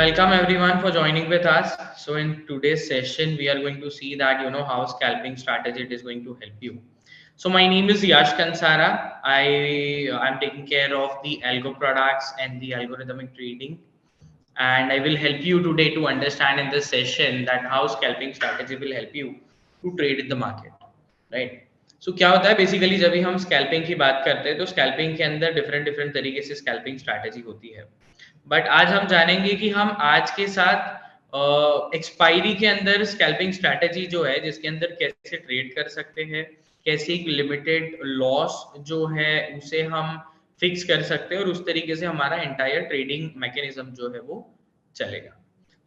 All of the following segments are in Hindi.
Welcome everyone for joining with us. So in today's session, we are going to see that how scalping strategy it is going to help you. So my name is Yash Kansara. I am taking care of the algo products and the algorithmic trading, and I will help you today to understand in this session that how scalping strategy will help you to trade in the market, right? So क्या होता है बेसिकली जब भी हम स्कैल्पिंग की बात करते हैं तो स्कैल्पिंग के अंदर डिफरेंट डिफरेंट तरीके से स्कैल्पिंग स्ट्रैटेजी होती है, बट आज हम जानेंगे कि हम आज के साथ एक्सपायरी के अंदर स्कैल्पिंग स्ट्रैटेजी जो है जिसके अंदर कैसे ट्रेड कर सकते हैं, कैसे एक लिमिटेड लॉस जो है उसे हम फिक्स कर सकते हैं और उस तरीके से हमारा एंटायर ट्रेडिंग मैकेनिज्म जो है वो चलेगा.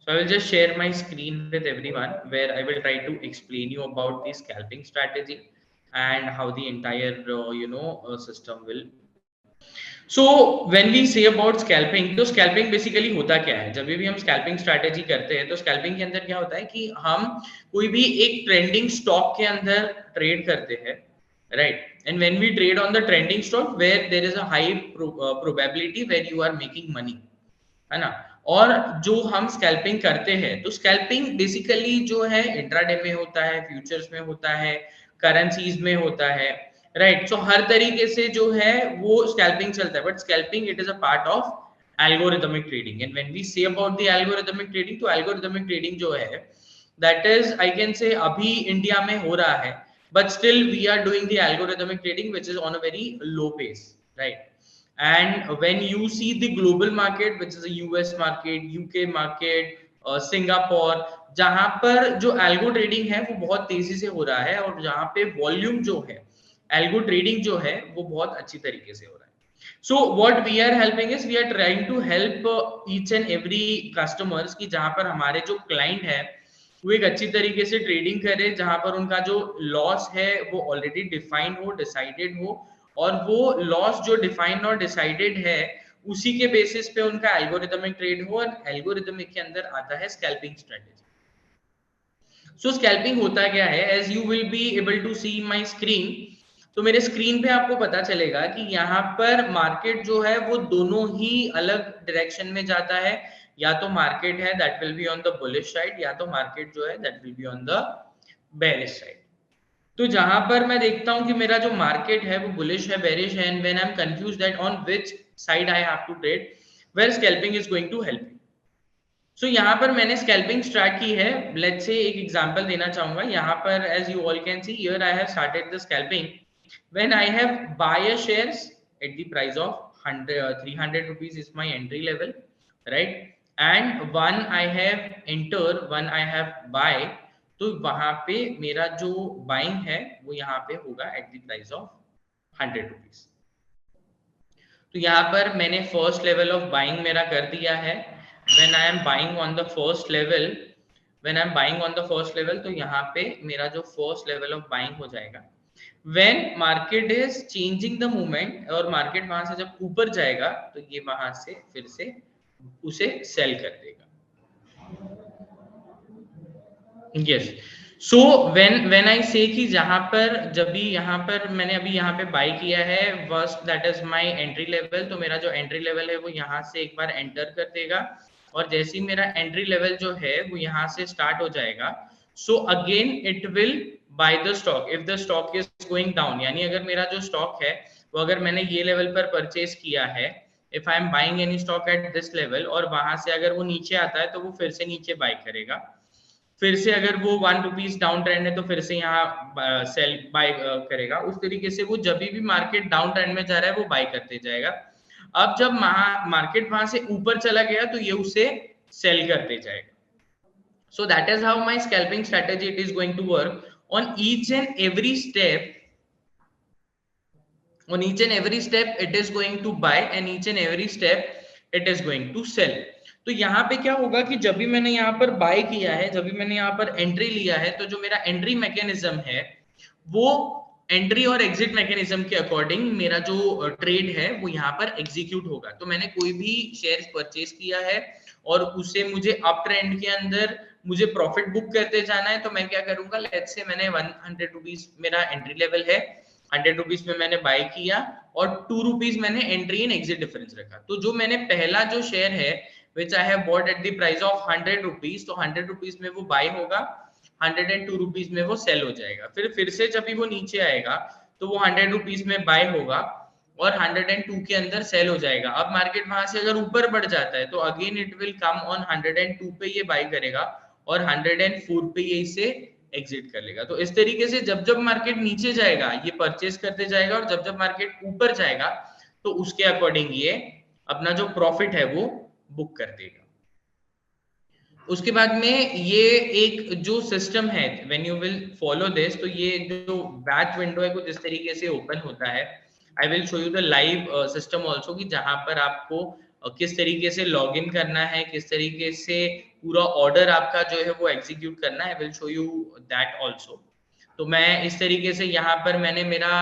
So I will just share my screen with everyone where I will try to explain you about the scalping strategy and how the entire system will. So when we say about scalping, तो scalping basically होता क्या है? जब भी हम scalping strategy करते हैं तो scalping के अंदर क्या होता है कि हम कोई भी एक trending stock के अंदर trade करते हैं, right? And when we trade on the trending stock where there is a high probability where you are making money, है ना? और जो हम स्कैल्पिंग करते हैं तो स्कैल्पिंग बेसिकली जो है इंट्राडे में होता है, फ्यूचर्स में होता है, करेंसीज में होता है, राइट? सो हर तरीके से जो है वो स्कैल्पिंग चलता है, but scalping it is a part of algorithmic trading. And when we say about the algorithmic trading, तो एल्गोरिथमिक ट्रेडिंग जो है that is I can say अभी इंडिया में हो रहा है, but still we are doing the algorithmic trading which is on a very low pace, right? And when you see the global market which is a US market, UK market, Singapore, जहां पर जो एल्गो ट्रेडिंग है वो बहुत तेजी से हो रहा है और जहां पे वॉल्यूम जो है एल्गो ट्रेडिंग जो है वो बहुत अच्छी तरीके से हो रहा है. So what we are helping is we are trying to help each and every customers कि जहां पर हमारे जो क्लाइंट है वो एक अच्छी तरीके से ट्रेडिंग करे, जहां पर उनका जो लॉस है वो ऑलरेडी डिफाइंड हो, डिसाइडेड हो, और वो लॉस जो डिफाइंड और डिसाइडेड है उसी के बेसिस पे उनका एल्गोरिथमिक ट्रेड हो. और एल्गोरिथमिक के अंदर आता है स्कैल्पिंग स्ट्रेटेजी. सो स्कैल्पिंग होता क्या है, as you will be able to see my screen. तो मेरे स्क्रीन पे आपको पता चलेगा कि यहाँ पर मार्केट जो है वो दोनों ही अलग डायरेक्शन में जाता है. या तो मार्केट है that will be on the bullish side, या तो मार्केट जो है that will be on the bearish side. तो जहां पर मैं देखता हूं कि मेरा जो मार्केट है वो बुलिश है, बेरिश है, and when I am confused that on which side I have to trade, where scalping is going to help me. So यहाँ पर मैंने स्कैल्पिंग स्टार्ट की है. लेट्स से एक एग्जांपल देना चाहूंगा. यहाँ पर as you all can see here I have started the scalping when I have buy a shares at the price of 300 rupees is my entry level, right? And one I have enter, one I have buy, तो वहां पे मेरा जो बाइंग है वो यहाँ पे होगा eight the price of 100 rupees. तो यहाँ पर मैंने फर्स्ट लेवल ऑफ बाइंग मेरा कर दिया है. when I am buying on the first level, when I am buying on the first level, तो यहाँ पे मेरा जो फर्स्ट लेवल ऑफ बाइंग हो जाएगा when market is changing the movement, और मार्केट वहां से जब ऊपर जाएगा तो ये वहां से फिर से उसे सेल कर देगा. यस. सो व्हेन आई से कि जहां पर जब भी यहाँ पर मैंने अभी यहाँ पे बाय किया है first, that is my entry level, तो मेरा जो एंट्री लेवल है वो यहाँ से एक बार एंटर कर देगा. और जैसे ही मेरा एंट्री लेवल जो है वो यहाँ से स्टार्ट हो जाएगा, so again it will by the stock if the stock is going down. यानी अगर मेरा जो स्टॉक है वो अगर मैंने ये लेवल पर परचेज किया है, if I am buying any stock at this level, और वहां से अगर वो नीचे आता है तो वो फिर से नीचे बाय करेगा. फिर से अगर वो 1 रुपीज डाउन ट्रेंड है तो फिर से यहाँ सेल बाय करेगा. उस तरीके से वो जब भी मार्केट डाउन ट्रेंड में जा रहा है वो बाय करते जाएगा. अब जब मार्केट वहां से ऊपर चला गया तो ये उसे सेल करते जाएगा. So that is how my scalping strategy it is going to work. On each and every step, it is going to buy, and each and every step it is going to sell. तो यहाँ पे क्या होगा कि जब भी मैंने यहाँ पर बाय किया है, जब भी मैंने यहाँ पर एंट्री लिया है, तो जो मेरा एंट्री मैकेनिज्म है वो एंट्री और एग्जिट मैकेनिज्म के अकॉर्डिंग मेरा जो ट्रेड है वो यहाँ पर एग्जीक्यूट होगा. तो मैंने कोई भी शेयर परचेज किया है और उसे मुझे अप ट्रेंड के अंदर मुझे प्रॉफिट बुक करते जाना है, तो मैं क्या करूंगा, लेट्स से मैंने 100 रुपीज मेरा एंट्री लेवल है, 100 रुपीज में मैंने बाय किया और 2 रुपीज मैंने एंट्री एंड एग्जिट डिफरेंस रखा. तो जो मैंने पहला जो शेयर है which I have bought at the price of 100 rupees, तो 100 rupees में वो buy होगा, 102 rupees में वो sell हो जाएगा। फिर से जब भी वो नीचे आएगा तो वो 100 rupees में buy होगा और 102 के अंदर सेल हो जाएगा। अब मार्केट वहां से अगर ऊपर बढ़ जाता है तो again it will come on 102 पे ये बाय करेगा और 104 पे ये इसे एग्जिट कर लेगा। तो इस तरीके से जब जब मार्केट नीचे जाएगा ये परचेज करते जाएगा और जब जब मार्केट ऊपर जाएगा तो उसके अकॉर्डिंग ये अपना जो प्रॉफिट है वो बुक कर देगा। उसके बाद में ये एक जो सिस्टम है, when you will follow this, तो ये जो बैच विंडो है कुछ इस तरीके से ओपन होता है। I will show you the live system also कि जहां पर आपको किस तरीके से लॉग इन करना है, किस तरीके से पूरा ऑर्डर आपका जो है वो एग्जीक्यूट करना है। I will show you that also. तो मैं इस तरीके से यहाँ पर मैंने मेरा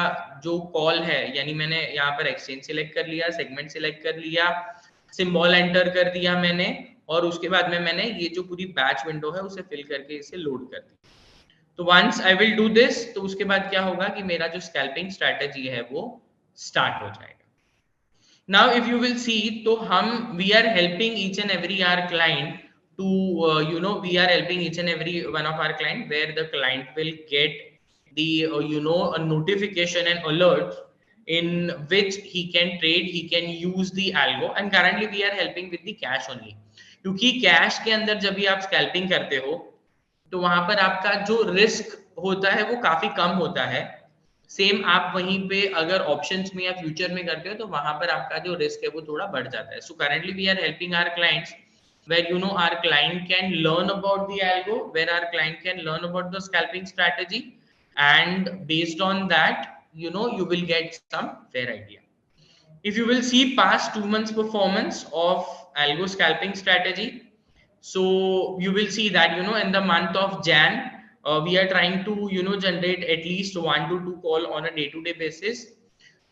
जो कॉल है, यानी मैंने यहाँ पर एक्सचेंज सिलेक्ट कर लिया, सेगमेंट सिलेक्ट कर लिया, सिंबल एंटर कर दिया मैंने, और उसके बाद में मैंने ये जो पूरी बैच विंडो है उसे फिल करके इसे लोड कर दी। तो once I will do this, तो उसके बाद क्या होगा कि मेरा जो स्कैल्पिंग स्ट्रेटेजी है वो स्टार्ट हो जाएगा। Now if you will see, तो हम we are helping each and every our client to we are helping each and every one of our client where the client will get the a notification and alert in which he can trade, he can use the algo, and currently we are helping with the cash only, क्योंकि कैश के अंदर जब भी आप स्कैल्पिंग करते हो तो वहां पर आपका जो रिस्क होता है वो काफी कम होता है। सेम आप वहीं पे अगर ऑप्शंस में या फ्यूचर में करते हो तो वहां पर आपका जो रिस्क है वो थोड़ा बढ़ जाता है। So currently we are helping our clients where our client can learn about the algo, where our client can learn about the scalping strategy, and based on that you will get some fair idea. If you will see past 2 months performance of algo scalping strategy, so you will see that in the month of Jan, we are trying to generate at least 1 to 2 call on a day to day basis.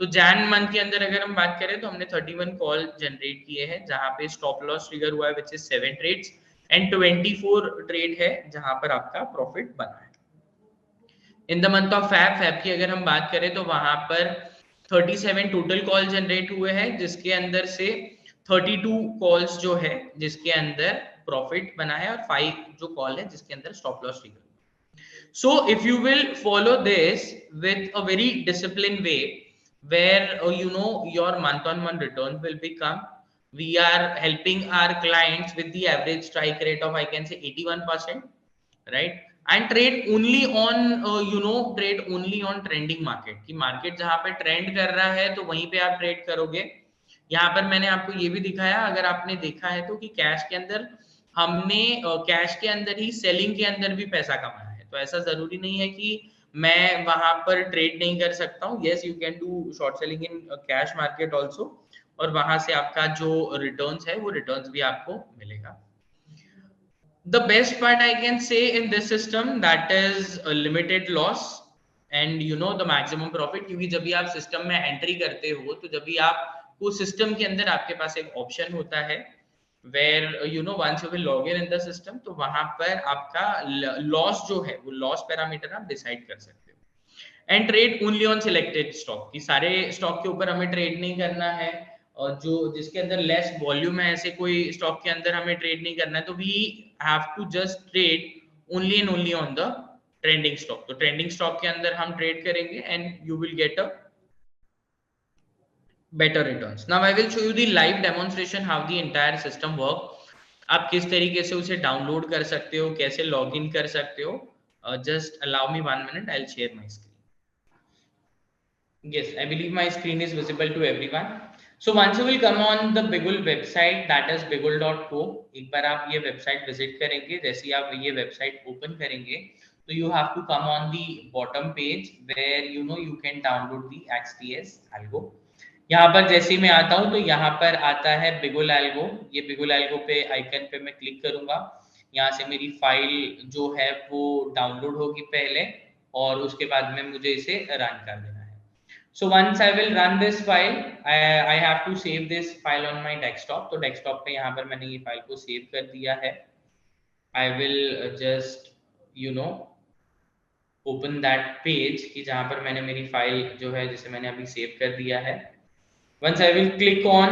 तो जैन मंथ के अंदर अगर हम बात करें तो हमने 31 कॉल जनरेट किए हैं, जहां पे स्टॉप लॉस ट्रिगर हुआ है which is 7 trades and 24 trade है जहां पर आपका प्रॉफिट बना है। In the month of Feb की अगर हम बात करें तो वहां पर 37 टोटल कॉल जनरेट हुए हैं, जिसके अंदर से 32 कॉल्स जो है जिसके अंदर प्रॉफिट बना है और 5 जो कॉल है जिसके अंदर stop loss trigger. So if you will follow this with a very discipline way, where your month on month return will become, we are helping our clients with the average strike rate of I can say 81%, right? And trade only on trade only on trending market, कि मार्केट जहां पे ट्रेंड कर रहा है तो वहीं पे आप ट्रेड करोगे। यहाँ पर मैंने आपको ये भी दिखाया, अगर आपने देखा है तो, कि कैश के अंदर हमने कैश के अंदर ही सेलिंग के अंदर भी पैसा कमाया है। तो ऐसा जरूरी नहीं है कि मैं वहां पर ट्रेड नहीं कर सकता हूँ। Yes, you can do short selling in cash market also, और वहां से आपका जो रिटर्न्स है वो रिटर्न्स भी आपको मिलेगा। The best part I can say in this system, that is a limited loss and the maximum profit, क्योंकि जब भी आप सिस्टम में एंट्री करते हो तो जब भी आपको सिस्टम के अंदर आपके पास एक ऑप्शन होता है where once you will log in the system, तो वहां पर आपका लॉस जो है वो लॉस पैरामीटर आप डिसाइड कर सकते हो। And trade only on selected stock, की सारे स्टॉक के ऊपर हमें ट्रेड नहीं करना है, और जो जिसके अंदर लेस वॉल्यूम है ऐसे कोई स्टॉक के अंदर हमें ट्रेड नहीं करना है। तो we have to just trade only and only on the trending stock. तो ट्रेंडिंग स्टॉक के अंदर हम ट्रेड करेंगे and you will get a better returns. Now I will show you the live demonstration how the entire system work. आप किस तरीके से उसे डाउनलोड कर सकते हो, कैसे लॉग इन कर सकते हो। Just allow me 1 minute, I'll share my screen. Yes, I believe my screen is visible to everyone. So once you will come on the Bigul website, that is bigul.co, एक बार आप ये वेबसाइट विजिट करेंगे, जैसे ही आप ये वेबसाइट ओपन करेंगे तो you have to come on the bottom page where you can download the XTS algo. यहाँ पर जैसे ही मैं आता हूँ तो यहाँ पर आता है बिगुल एल्गो। ये बिगुल एल्गो पे आइकन पे मैं क्लिक करूंगा, यहाँ से मेरी फाइल जो है वो डाउनलोड होगी पहले, और उसके बाद में मुझे इसे रन कर देना है। So once I will run this file, I have to save this file on my desktop. तो डेस्कटॉप पे यहाँ पर मैंने ये फाइल को सेव कर दिया है। आई will just open that page कि जहाँ पर मैंने मेरी फाइल जो है जिसे मैंने अभी सेव कर दिया है। Once I will click on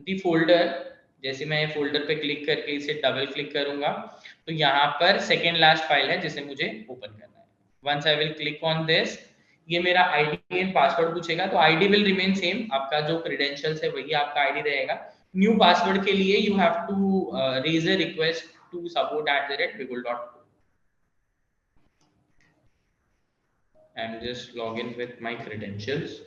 the folder, जैसे मैं फोल्डर पे क्लिक करके इसे डबल क्लिक करूंगा तो यहाँ पर सेकेंड लास्ट फाइल है जिसे मुझे ओपन करना है. Once I will click on this, ये मेरा आईडी एंड पासवर्ड पूछेगा. तो आईडी विल रिमेन सेम, आपका जो क्रेडेंशियल्स है वही आपका आईडी रहेगा. न्यू पासवर्ड के लिए you have to raise a request to support@bigul.co. I'm just log in with my credentials.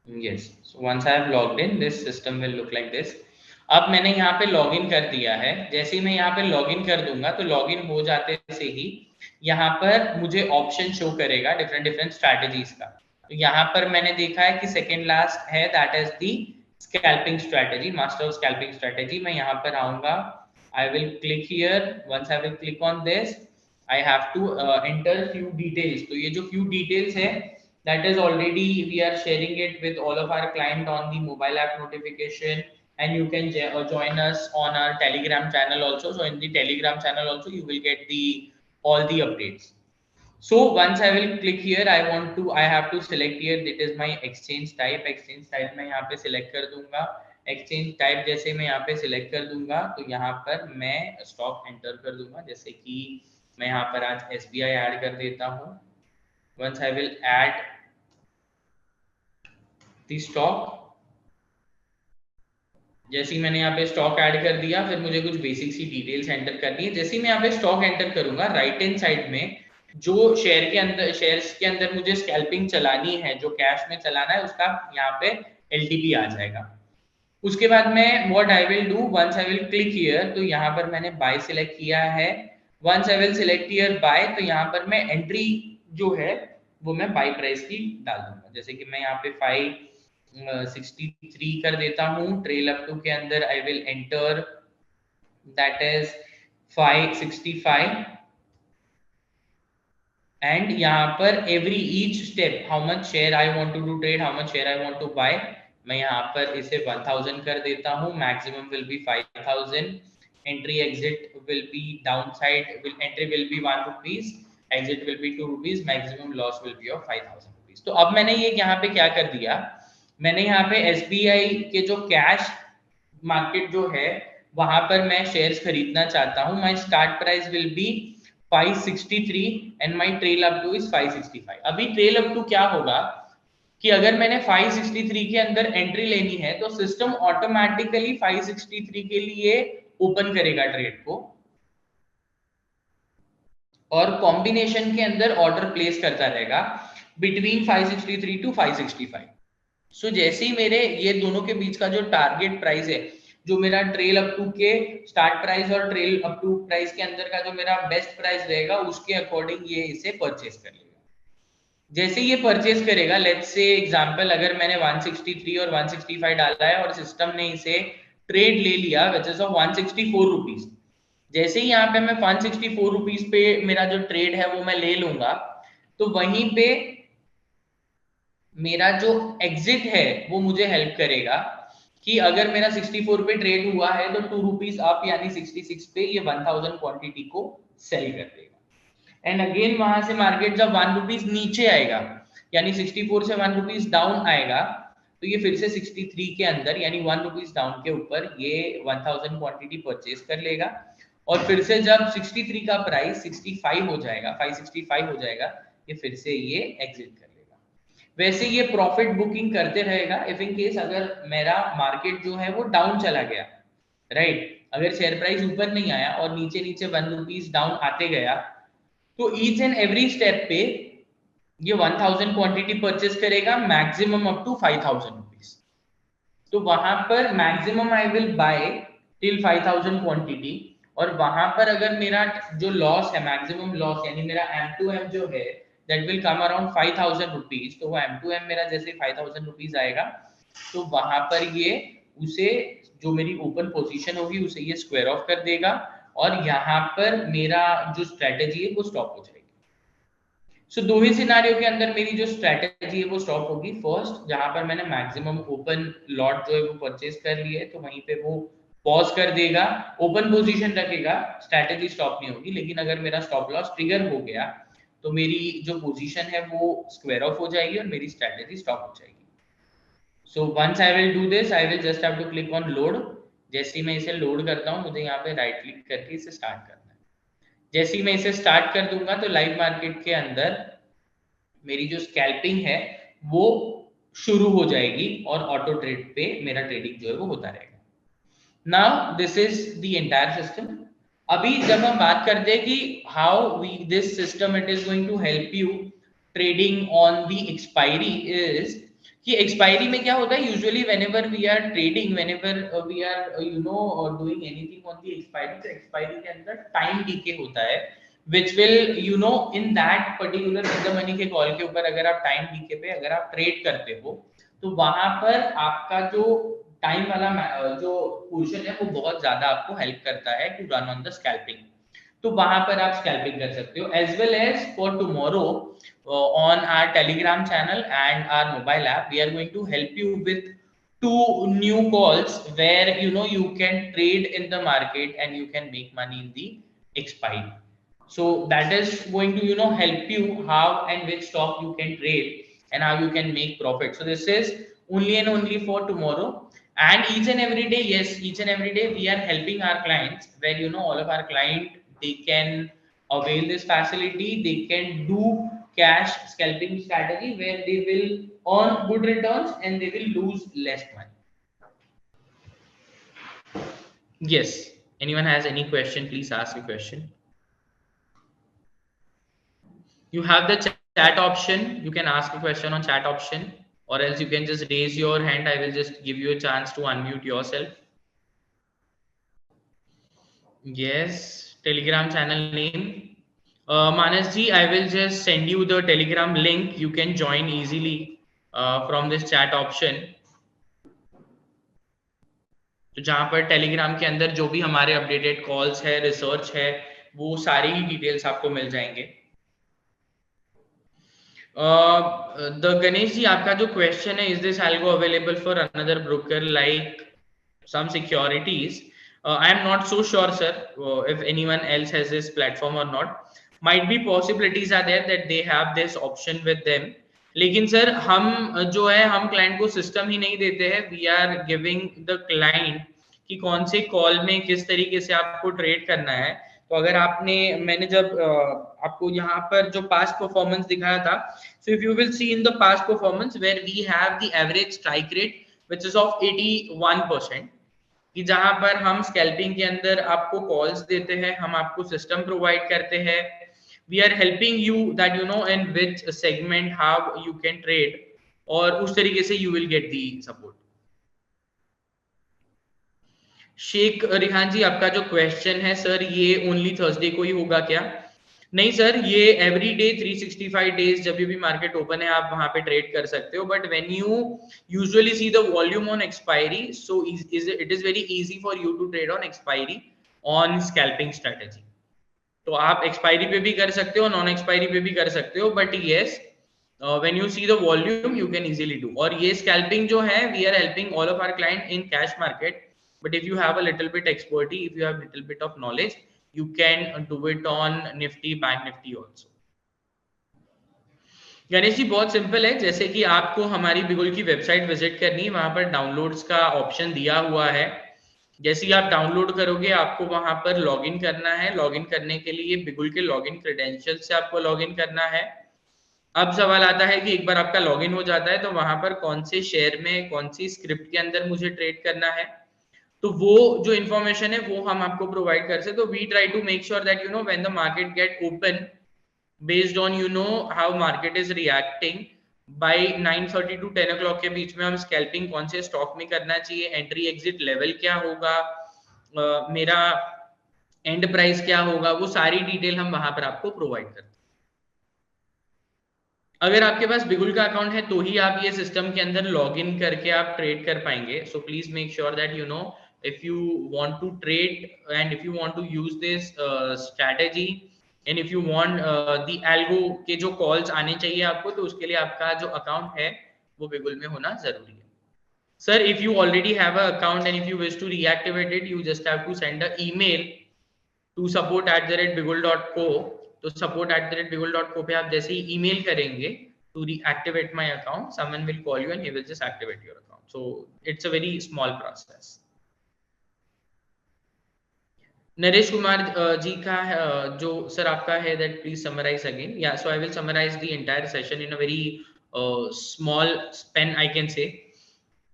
Yes, so once I have logged in, this system will look like this. अब मैंने यहाँ पे लॉगिन कर दिया है. जैसे ही मैं यहाँ पे लॉगिन कर दूंगा तो लॉगिन हो जाते से ही यहाँ पर मुझे ऑप्शन शो करेगा डिफरेंट डिफरेंट स्ट्रैटेजीज का. तो यहाँ पर मैंने देखा है कि सेकेंड लास्ट है, that is the scalping strategy, master of scalping strategy. मैं यहाँ पर आऊंगा, I will click here. Once I will click on this, I have to enter few details. तो ये जो फ्यू डिटेल्स है, that is already we are sharing it with all of our client on the mobile app notification, and you can join us on our Telegram channel also. So in the Telegram channel also you will get the all the updates. So once I will click here, I have to select here, that is my exchange type. exchange type मैं यहाँ पे select कर दूंगा. exchange type जैसे मैं यहाँ पे select कर दूंगा तो यहाँ पर मैं stock enter कर दूंगा. जैसे कि मैं यहाँ पर आज SBI ऐड कर देता हूँ. Once I will add the stock, जैसे ही मैंने यहाँ पे स्टॉक ऐड कर दिया, फिर मुझे कुछ बेसिक सी डिटेल्स एंटर करनी है. जैसे ही मैं यहाँ पे स्टॉक एंटर करूंगा, राइट हैंड साइड में जो शेयर्स के अंदर मुझे स्कैल्पिंग चलानी है, जो कैश में चलाना है, उसका यहाँ पे एलटीपी आ जाएगा. उसके बाद में what I will do, once I will click here, तो यहाँ पर मैंने बाय सिलेक्ट किया है. Once I will select here buy, तो यहाँ पर मैं एंट्री जो है वो मैं बाय प्राइस की डाल दूंगा. जैसे कि मैं यहाँ पे 563 कर देता हूँ. ट्रेल अप टू के अंदर I will enter, that is 565. And यहाँ पर every each step, how much share I want to do trade, how much share I want to buy, मैं यहाँ पर इसे 1000 कर देता हूँ. Maximum will be 5000. Entry exit will be downside, entry will be 1 rupees, exit will be 2 rupees, maximum loss will be of 5000 rupees. तो अब मैंने ये यहाँ पे क्या कर दिया, मैंने यहाँ पे SBI के जो कैश मार्केट जो है वहां पर मैं शेयर्स खरीदना चाहता हूँ. माई start price will be 563 and my trail up two is 565. अभी ट्रेल अप टू क्या होगा कि अगर मैंने 563 के अंदर एंट्री लेनी है तो सिस्टम ऑटोमेटिकली 563 के लिए ओपन करेगा ट्रेड को और कॉम्बिनेशन के अंदर ऑर्डर प्लेस करता रहेगा बिटवीन 563 टू 565. सो जैसे ही मेरे ये दोनों के बीच का जो टारगेट प्राइस है, जो मेरा ट्रेल अप टू के स्टार्ट प्राइस और ट्रेल अप टू प्राइस के अंदर का जो मेरा बेस्ट प्राइस रहेगा, उसके अकॉर्डिंग ये इसे परचेस कर लेगा. जैसे ये परचेस करेगा, लेट्स से एग्जांपल अगर मैंने 163 और 165 डाला है और सिस्टम ने इसे ट्रेड ले लिया विच इज ऑफ 164 रुपीज. जैसे ही यहाँ पे मैं 164 रुपीज पे मेरा जो ट्रेड है वो मैं ले लूंगा, तो वहीं पे मेरा जो एग्जिट है वो मुझे हेल्प करेगा कि अगर मेरा 64 पे ट्रेड हुआ है तो 2 रुपीज अप यानी 66 पे ये 1000 क्वांटिटी को सेल कर देगा. एंड अगेन वहां से मार्केट जब 1 रुपीज नीचे आएगा यानी 64 से 1 रुपीज डाउन आएगा, तो ये फिर से 63 के अंदर यानी 1 रुपीज डाउन के ऊपर ये 1000 क्वांटिटी परचेज कर लेगा. और फिर से जब 63 का प्राइस 65 हो जाएगा, 565 हो जाएगा, ये फिर से ये एग्जिट कर लेगा. वैसे ये प्रॉफिट बुकिंग करते रहेगा. इफ इन केस अगर मेरा मार्केट जो है वो डाउन चला गया, राइट, अगर शेयर प्राइस ऊपर नहीं आया और नीचे नीचे 1 रुपीज डाउन आते गया, तो ईच एंड एवरी स्टेप पे ये 1000 क्वांटिटी परचेस करेगा, मैक्सिमम अप टू 5000 रुपीज. तो वहां पर maximum I will buy till 5000 quantity, और वहां पर अगर मेरा जो लॉस है, मैक्सिमम लॉस यानी मेरा M2M जो है that will come around 5000 rupees. तो वो M2M मेरा जैसे 5000 रुपीज आएगा, तो वहां पर ये उसे जो मेरी ओपन पोजीशन होगी उसे ये स्क्वायर ऑफ कर देगा और यहाँ पर मेरा जो स्ट्रेटेजी है वो स्टॉप हो जाएगी. सो दो ही सिनारियो के अंदर मेरी जो स्ट्रेटेजी है वो स्टॉप होगी. फर्स्ट, जहां पर मैंने मैक्सिमम ओपन लॉट जो है वो परचेज कर लिए, तो वहीं पे वो पॉज कर देगा, ओपन पोजीशन रखेगा, स्ट्रैटेजी स्टॉप नहीं होगी। लेकिन अगर मेरा स्टॉप लॉस ट्रिगर हो गया तो मेरी जो पोजीशन है वो स्क्वायर ऑफ हो जाएगी और मेरी स्ट्रैटेजी स्टॉप हो जाएगी। So once I will do this, I will just have to click on load. जैसे ही मैं इसे लोड करता हूँ, मुझे यहाँ पे राइट क्लिक करके इसे स्टार्ट करना है। जैसे ही मैं इसे स्टार्ट कर दूंगा तो लाइव मार्केट के अंदर मेरी जो स्कैल्पिंग है वो शुरू हो जाएगी और ऑटो ट्रेड पे मेरा ट्रेडिंग जो है वो होता रहेगा। Now this is the entire system. अभी जब हम बात करते हैं कि how we this system it is going to help you trading on the expiry is कि एक्सपायरी में क्या होता है, usually whenever we are trading, whenever we are doing anything on the expiry, तो एक्सपायरी के अंदर टाइम डीके होता है which will in that particular the money के कॉल के ऊपर अगर आप टाइम डीके पे अगर आप ट्रेड करते हो तो वहां पर आपका जो टाइम वाला जो पोर्शन है वो बहुत ज्यादा आपको हेल्प करता है to run on the scalping. तो वहां पर आप स्कैल्पिंग कर सकते हो as well as for tomorrow on our Telegram channel and our mobile app we are going to help you with two new calls where you can trade in the market and you can make money in the expiry. So that is going to help you how and which stock you can trade and how you can make profit. So this is only and only for tomorrow, and each and every day, yes, each and every day we are helping our clients where all of our client they can avail this facility, they can do cash scalping strategy where they will earn good returns and they will lose less money. Yes, anyone has any question, please ask a question. You have the chat option, you can ask a question on chat option, or else you can just raise your hand. I will just give you a chance to unmute yourself. Yes, telegram channel name, Manas ji, I will just send you the telegram link, you can join easily from this chat option. तो जहां पर टेलीग्राम के अंदर जो भी हमारे अपडेटेड कॉल्स है, रिसर्च है, वो सारी ही डिटेल्स आपको मिल जाएंगे। द गणेश जी, आपका जो क्वेश्चन है, is this algo available for another broker like some securities? I am not so sure, sir, if anyone else has this platform or not. Might be possibilities are there that they have this option with them. लेकिन सर हम जो है हम क्लाइंट को सिस्टम ही नहीं देते हैं, we are giving the client कि कौन से कॉल में किस तरीके से आपको ट्रेड करना है। तो अगर मैंने जब आपको यहाँ पर जो पास्ट परफॉर्मेंस दिखाया था, so if you will see in the past performance where we have the average strike rate which is of 81%, कि जहां पर हम स्कैल्पिंग के अंदर आपको कॉल्स देते हैं, हम आपको सिस्टम प्रोवाइड करते हैं, we are helping you that in which segment how you can trade, और उस तरीके से you will get the support. Shaikh Rihan ji, आपका जो क्वेश्चन है सर, ये ओनली थर्सडे को ही होगा क्या? नहीं सर, ये एवरी डे 365 डेज जब भी मार्केट ओपन है आप वहां पे ट्रेड कर सकते हो, but when you usually see the volume on expiry, so it is very easy for you to trade on expiry on scalping strategy. तो आप एक्सपायरी पे भी कर सकते हो, नॉन एक्सपायरी पे भी कर सकते हो, but yes when you see the volume you can easily do. और ये स्कैल्पिंग जो है, we are helping all of our client in cash market, but if you have a little bit expertise, if you have a little bit of knowledge, you can do it on Nifty, Bank Nifty also. Ganesh ji, बहुत सिंपल है, जैसे कि आपको हमारी बिगुल की वेबसाइट विजिट करनी है, वहां पर डाउनलोड्स का ऑप्शन दिया हुआ है। जैसे ही आप डाउनलोड करोगे आपको वहां पर लॉगिन करना है। लॉगिन करने के लिए बिगुल के लॉगिन क्रेडेंशियल से आपको लॉगिन करना है। अब सवाल आता है कि एक बार आपका लॉगिन हो जाता है तो वहां पर कौन से शेयर में कौन सी स्क्रिप्ट के अंदर मुझे ट्रेड करना है, तो वो जो इंफॉर्मेशन है वो हम आपको प्रोवाइड कर सकते। तो we try to make sure that when the market get open, based on how market is reacting, by 9:30 to 10 o'clock के बीच में हम स्कैल्पिंग कौन से स्टॉक में करना चाहिए, एंट्री एग्जिट लेवल क्या होगा, मेरा एंड प्राइस क्या होगा, वो सारी डिटेल हम वहां पर आपको प्रोवाइड करते हैं। अगर आपके पास बिगुल का अकाउंट है तो ही आप ये सिस्टम के अंदर लॉगिन करके आप ट्रेड कर पाएंगे। So please make sure that if you want to trade and if you want to use this strategy and if you want the algo के जो calls आने चाहिए आपको, तो उसके लिए आपका जो अकाउंट है वो बिगुल में होना जरूरी है। Sir, if you already have an account and if you wish to reactivate it, you just have to send an email to support@bigul.co. तो support@bigul.co पे आप जैसे ही email करेंगे to reactivate my account, someone will call you and he will just activate your account. So it's a very small process. Naresh Kumar ji का जो सर आपका है that please summarize again. Yeah, so I will summarize the entire session in a very small span I can say.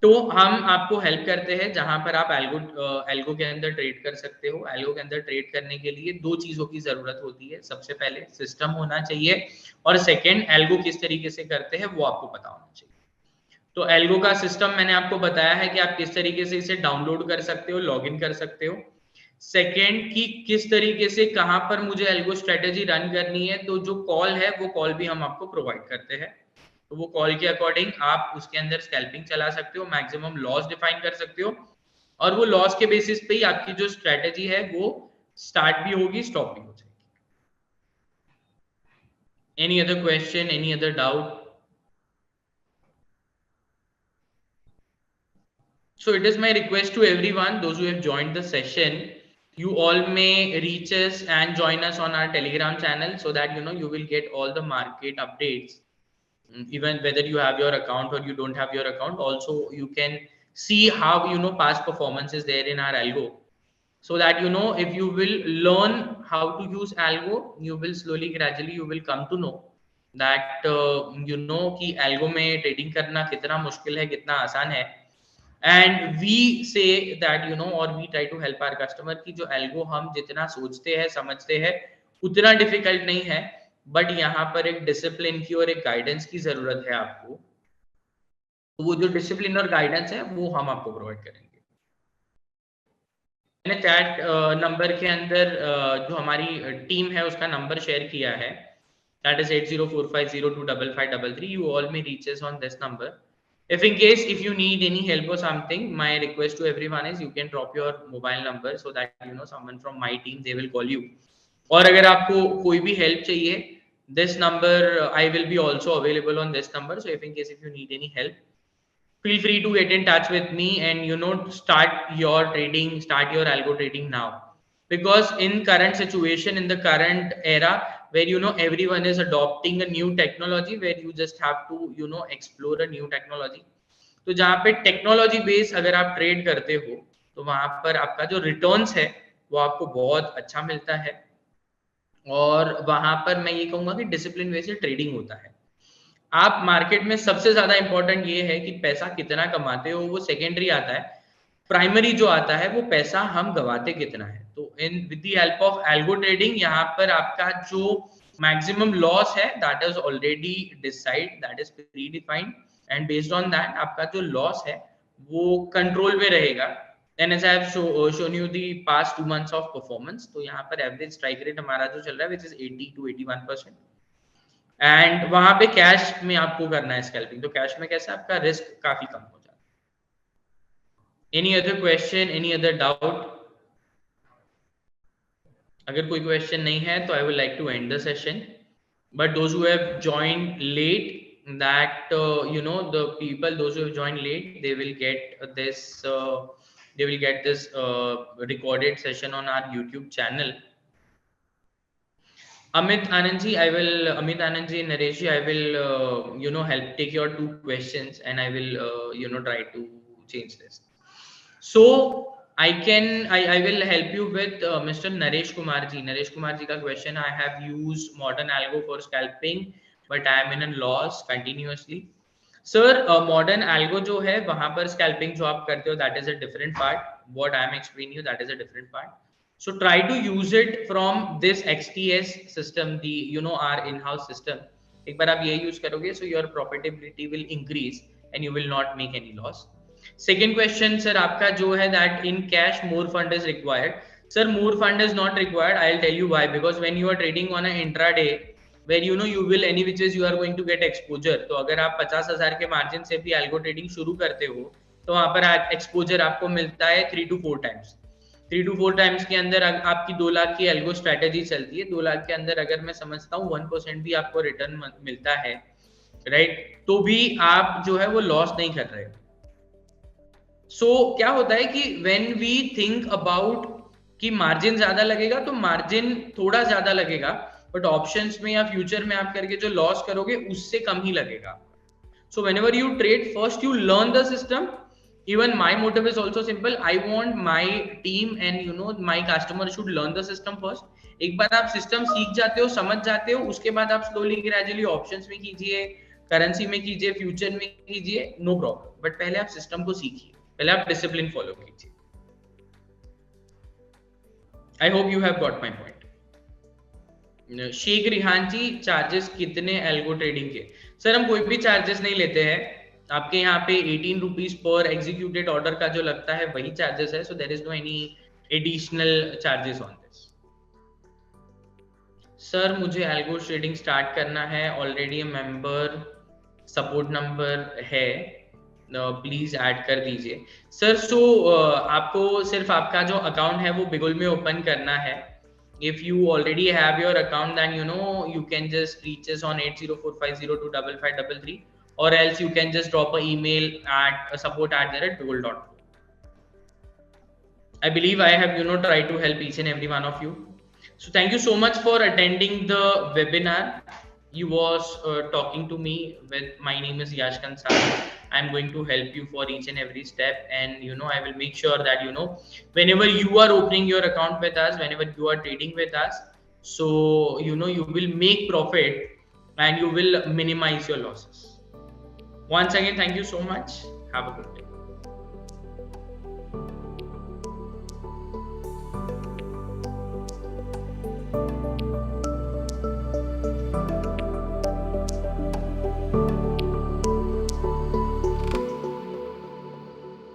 तो हम आपको हेल्प करते हैं जहां पर आप एल्गो के अंदर ट्रेड कर सकते हो। एल्गो के अंदर ट्रेड करने के लिए दो चीजों की जरूरत होती है। सबसे पहले सिस्टम होना चाहिए और सेकंड एल्गो किस तरीके से करते हैं वो आपको पता होना चाहिए। तो एल्गो का सिस्टम मैंने आपको बताया है कि आप किस तरीके से इसे डाउनलोड कर सकते हो, लॉग इन कर सकते हो। सेकेंड कि किस तरीके से कहां पर मुझे एल्गो स्ट्रेटेजी रन करनी है, तो जो कॉल है वो कॉल भी हम आपको प्रोवाइड करते हैं। तो वो कॉल के अकॉर्डिंग आप उसके अंदर स्कैल्पिंग चला सकते हो, मैक्सिमम लॉस डिफाइन कर सकते हो और वो लॉस के बेसिस पे ही आपकी जो स्ट्रेटेजी है वो स्टार्ट भी होगी, स्टॉप भी हो जाएगी। Any other question, any other doubt? So it is my request to everyone, those who have joined the session, you all may reach us and join us on our Telegram channel so that you will get all the market updates, even whether you have your account or you don't have your account. Also, you can see how past performance is there in our algo, so that if you will learn how to use algo, you will slowly, gradually, you will come to know that कि algo में trading करना कितना मुश्किल है, कितना आसान है। एंड वी से दैट और we try to help our customer कि जो एल्गो हम जितना सोचते हैं समझते हैं उतना डिफिकल्ट नहीं है, बट यहाँ पर एक डिसिप्लिन की और एक गाइडेंस की जरूरत है आपको। तो वो जो डिसिप्लिन और गाइडेंस है वो हम आपको प्रोवाइड करेंगे। मैंने चैट नंबर के अंदर जो हमारी टीम है उसका नंबर शेयर किया है, that is 8045025533. You all may reach us on this number. If in case if you need any help or something, my request to everyone is you can drop your mobile number so that someone from my team they will call you. और अगर आपको कोई भी help चाहिए, this number I will be also available on this number. So if in case if you need any help, feel free to get in touch with me and start your trading, start your algo trading now. Because in current situation, in the current era where everyone is adopting a new technology, where you just have to explore a new technology. तो जहाँ पे टेक्नोलॉजी बेस अगर आप ट्रेड करते हो तो वहां पर आपका जो रिटर्न्स है वो आपको बहुत अच्छा मिलता है, और वहां पर मैं ये कहूंगा कि डिसिप्लिन वे से ट्रेडिंग होता है। आप मार्केट में सबसे ज्यादा इंपॉर्टेंट ये है कि पैसा कितना कमाते हो वो सेकेंडरी आता है, प्राइमरी जो आता है वो पैसा हम गवाते कितना है। तो in with the help of algo trading यहाँ पर आपका जो मैक्सिमम लॉस है that is already decide, that is pre defined, and based on that आपका जो लॉस है वो कंट्रोल में रहेगा। And as I have shown you the past 2 months of performance, तो यहाँ पर एवरेज स्ट्राइक रेट हमारा जो चल रहा है which is 80 to 81%, एंड वहां पे कैश में आपको करना है स्कैल्पिंग, तो कैश में कैसे आपका रिस्क काफी कम हो जाता है। Any other question, any other doubt? अगर कोई क्वेश्चन नहीं है तो I would like to end the session, but those who have joined late, that the people those who have joined late, they will get this recorded session on our YouTube channel. Amit Anand ji, Amit Anand ji, Naresh ji, I will help take your 2 questions and I will try to change this. So I will help you with Mr. Naresh Kumar ji. Naresh Kumar ji ka question, I have used modern algo for scalping but I am in a loss continuously. Sir, modern algo जो है वहां पर scalping जो आप करते हो that is a different part. What I am explaining you, that is a different part. So try to use it from this XTS system, the our in-house system. एक बार आप ये use करोगे so your profitability will increase and you will not make any loss. Second question sir आपका जो है that in cash more fund is required. Sir, more fund is not required. I'll tell you why. Because when you are trading on an intraday, where you will any which ways you are going to get exposure. तो अगर आप 50,000 के मार्जिन से भी algo trading शुरू करते हो तो वहां पर एक्सपोजर आपको मिलता है 3 to 4 टाइम्स। 3 to 4 टाइम्स के अंदर आपकी 2 लाख की एल्गो स्ट्रेटेजी चलती है। 2 लाख के अंदर अगर मैं समझता हूँ 1% भी आपको रिटर्न मिलता है, राइट, तो भी आप जो है वो लॉस नहीं कर रहे हो। सो क्या होता है कि व्हेन वी थिंक अबाउट कि मार्जिन ज्यादा लगेगा तो मार्जिन थोड़ा ज्यादा लगेगा, बट ऑप्शंस में या फ्यूचर में आप करके जो लॉस करोगे उससे कम ही लगेगा. So whenever you trade, first you learn the system. Even my motive is also simple. I want my team and my customer should learn the system first. एक बार आप सिस्टम सीख जाते हो, समझ जाते हो, उसके बाद आप स्लोली ग्रेजुअली ऑप्शंस में कीजिए, करेंसी में कीजिए, फ्यूचर में कीजिए, नो प्रॉब्लम. बट पहले आप सिस्टम को सीखिए, पहले आप डिसिप्लिन फॉलो कीजिए. I hope you have got my point. Sheikh Rihan ji, charges कितने एल्गो ट्रेडिंग के? सर हम कोई भी चार्जेस नहीं लेते हैं. आपके यहाँ पे 18 रुपीज पर एग्जीक्यूटेड ऑर्डर का जो लगता है वही चार्जेस है. So there is no any additional charges on this. Sir मुझे एल्गो ट्रेडिंग स्टार्ट करना है, ऑलरेडी मेंबर, सपोर्ट नंबर है, प्लीज ऐड कर दीजिए. सर सो आपको सिर्फ आपका जो अकाउंट है वो बिगुल में ओपन करना है. If you already have your account, then you can just reach us on 804502553, or else you can just drop an email at support@bigul.com. I believe I have tried to help each and every one of you. So thank you so much for attending the webinar. You was talking to me with, my name is Yash Kansara. I'm going to help you for each and every step, and I will make sure that whenever you are opening your account with us, whenever you are trading with us, so you will make profit and you will minimize your losses. Once again, thank you so much. Have a good day.